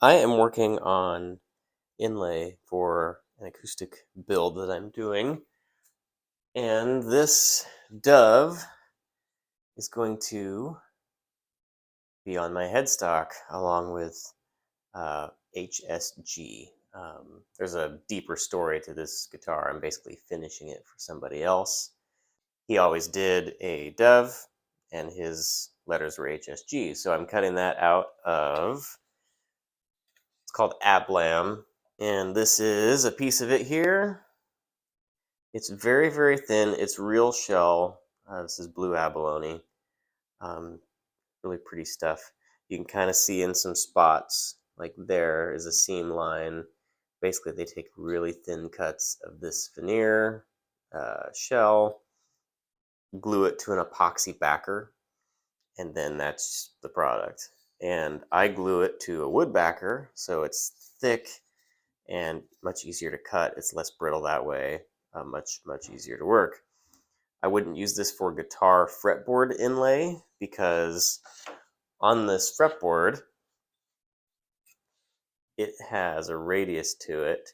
I am working on inlay for an acoustic build that I'm doing, and this dove is going to be on my headstock along with HSG. There's a deeper story to this guitar. I'm basically finishing it for somebody else. He always did a dove, and his letters were HSG, so I'm cutting that out of, it's called Ablam, and this is a piece of it here. It's very, very thin. It's real shell. This is blue abalone. Um, really pretty stuff. You can kind of see in some spots, like there is a seam line. Basically, they take really thin cuts of this veneer shell, glue it to an epoxy backer, and then that's the product. And I glue it to a wood backer, so it's thick and much easier to cut. It's less brittle that way, much easier to work. I wouldn't use this for guitar fretboard inlay because on this fretboard, it has a radius to it.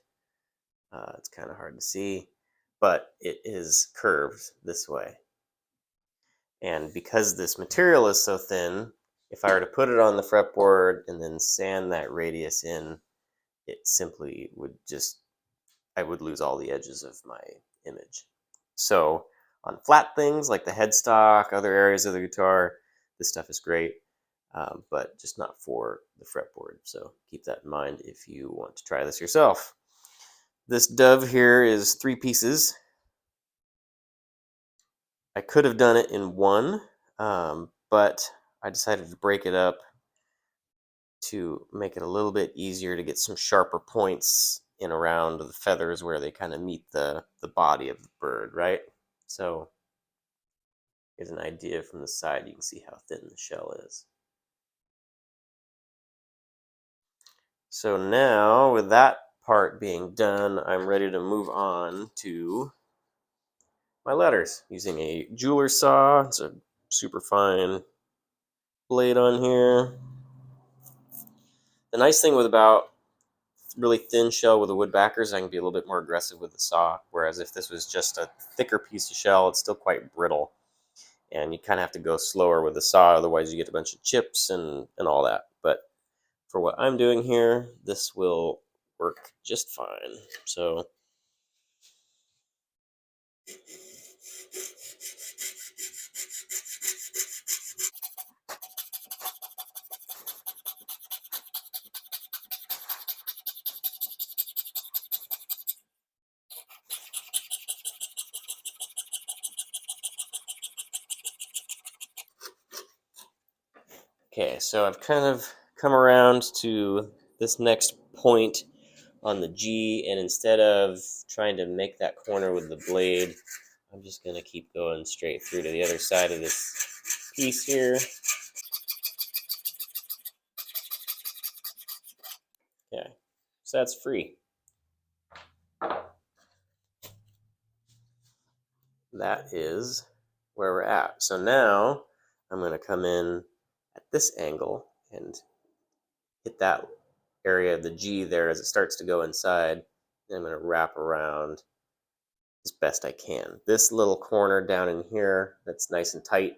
It's kind of hard to see, but it is curved this way. And because this material is so thin, if I were to put it on the fretboard and then sand that radius in, it simply would just, I would lose all the edges of my image. So on flat things like the headstock, other areas of the guitar, this stuff is great, but just not for the fretboard. So keep that in mind if you want to try this yourself. This dove here is 3 pieces. I could have done it in one, but I decided to break it up to make it a little bit easier to get some sharper points in around the feathers where they kind of meet the body of the bird, right? So here's an idea from the side. You can see how thin the shell is. So now, with that part being done, I'm ready to move on to my letters using a jeweler saw. It's a super fine blade on here. The nice thing with about really thin shell with the wood backers, I can be a little bit more aggressive with the saw, whereas if this was just a thicker piece of shell, it's still quite brittle, and you kind of have to go slower with the saw, otherwise you get a bunch of chips and all that. But for what I'm doing here, this will work just fine. So okay, so I've kind of come around to this next point on the G, and instead of trying to make that corner with the blade, I'm just going to keep going straight through to the other side of this piece here. Okay, so that's free. That is where we're at. So now I'm going to come in at this angle and hit that area of the G there as it starts to go inside. And I'm going to wrap around as best I can. This little corner down in here that's nice and tight,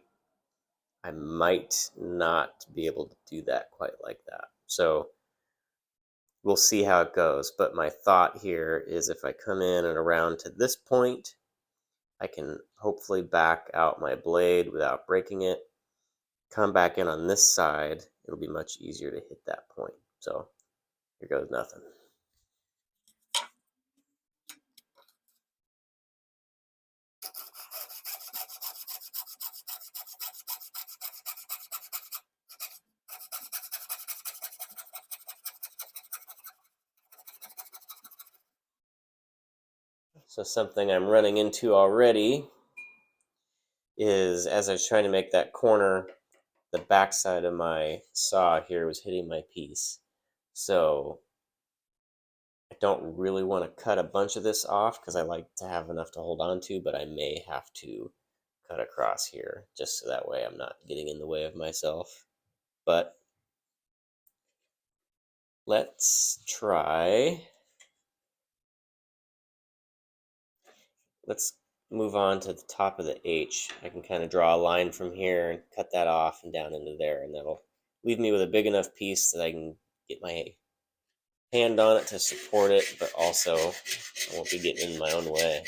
I might not be able to do that quite like that. So we'll see how it goes. But my thought here is if I come in and around to this point, I can hopefully back out my blade without breaking it. Come back in on this side, it'll be much easier to hit that point. So here goes nothing. So something I'm running into already is as I was trying to make that corner, the backside of my saw here was hitting my piece. So I don't really want to cut a bunch of this off because I like to have enough to hold on to, but I may have to cut across here just so that way I'm not getting in the way of myself. But let's try. Let's move on to the top of the H. I can kind of draw a line from here and cut that off and down into there, and that'll leave me with a big enough piece that I can get my hand on it to support it, but also I won't be getting in my own way.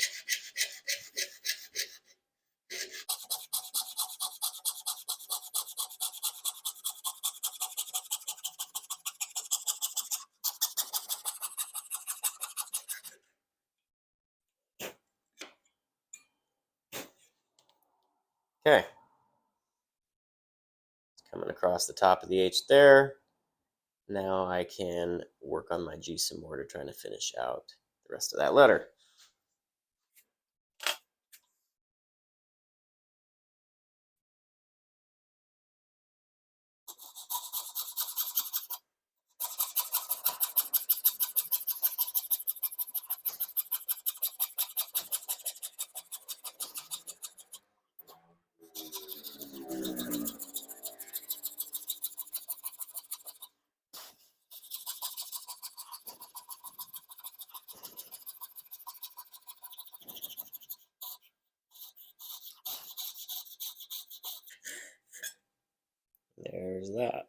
Okay, coming across the top of the H there. Now I can work on my G some more to try to finish out the rest of that letter. There's that.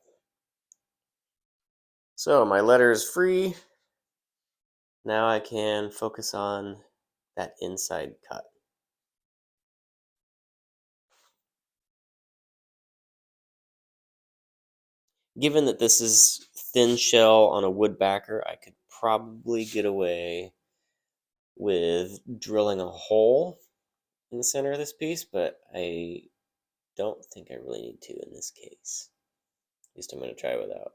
So my letter is free. Now I can focus on that inside cut. Given that this is thin shell on a wood backer, I could probably get away with drilling a hole in the center of this piece, but I don't think I really need to in this case. At least I'm going to try without.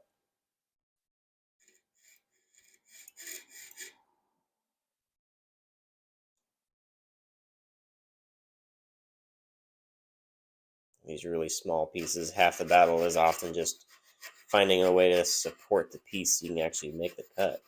These really small pieces, half the battle is often just finding a way to support the piece so you can actually make the cut.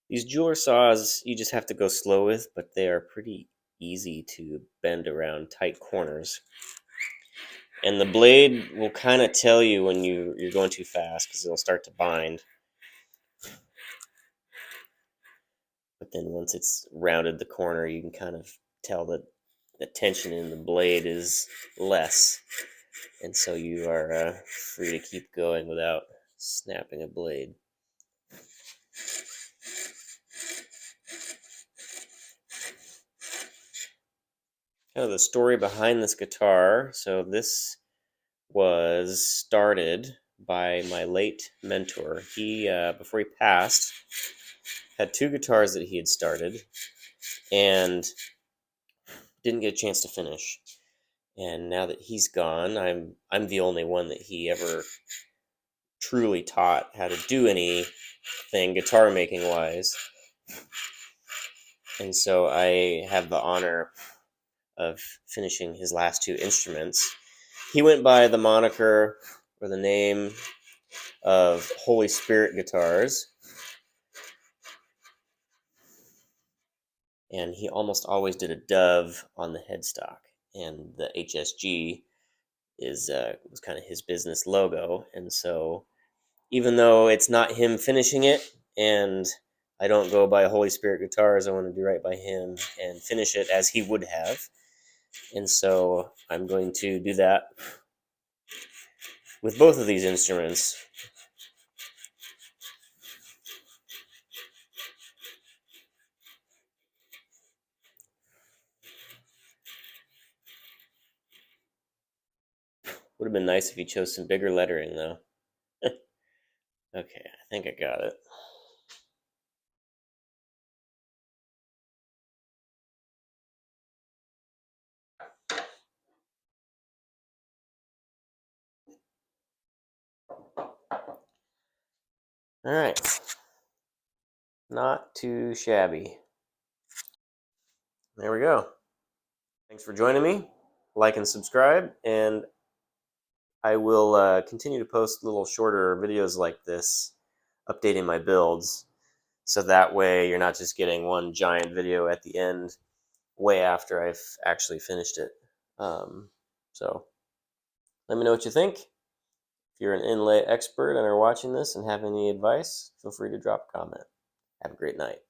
These jeweler saws you just have to go slow with, but they are pretty easy to bend around tight corners. And the blade will kind of tell you when you're going too fast because it'll start to bind. But then once it's rounded the corner, you can kind of tell that the tension in the blade is less. And so you are free to keep going without snapping a blade. Kind of the story behind this guitar. So this was started by my late mentor. He, before he passed, had two guitars that he had started and didn't get a chance to finish. And now that he's gone, I'm the only one that he ever truly taught how to do anything guitar making wise. And so I have the honor of finishing his last two instruments. He went by the moniker or the name of Holy Spirit Guitars. And he almost always did a dove on the headstock. And the HSG was kind of his business logo. And so even though it's not him finishing it, and I don't go by Holy Spirit Guitars, I want to do right by him and finish it as he would have. And so I'm going to do that with both of these instruments. Would have been nice if he chose some bigger lettering, though. Okay, I think I got it. All right. Not too shabby. There we go. Thanks for joining me. Like and subscribe, and I will continue to post little shorter videos like this, updating my builds, so that way you're not just getting one giant video at the end way after I've actually finished it. So let me know what you think. If you're an inlay expert and are watching this and have any advice, feel free to drop a comment. Have a great night.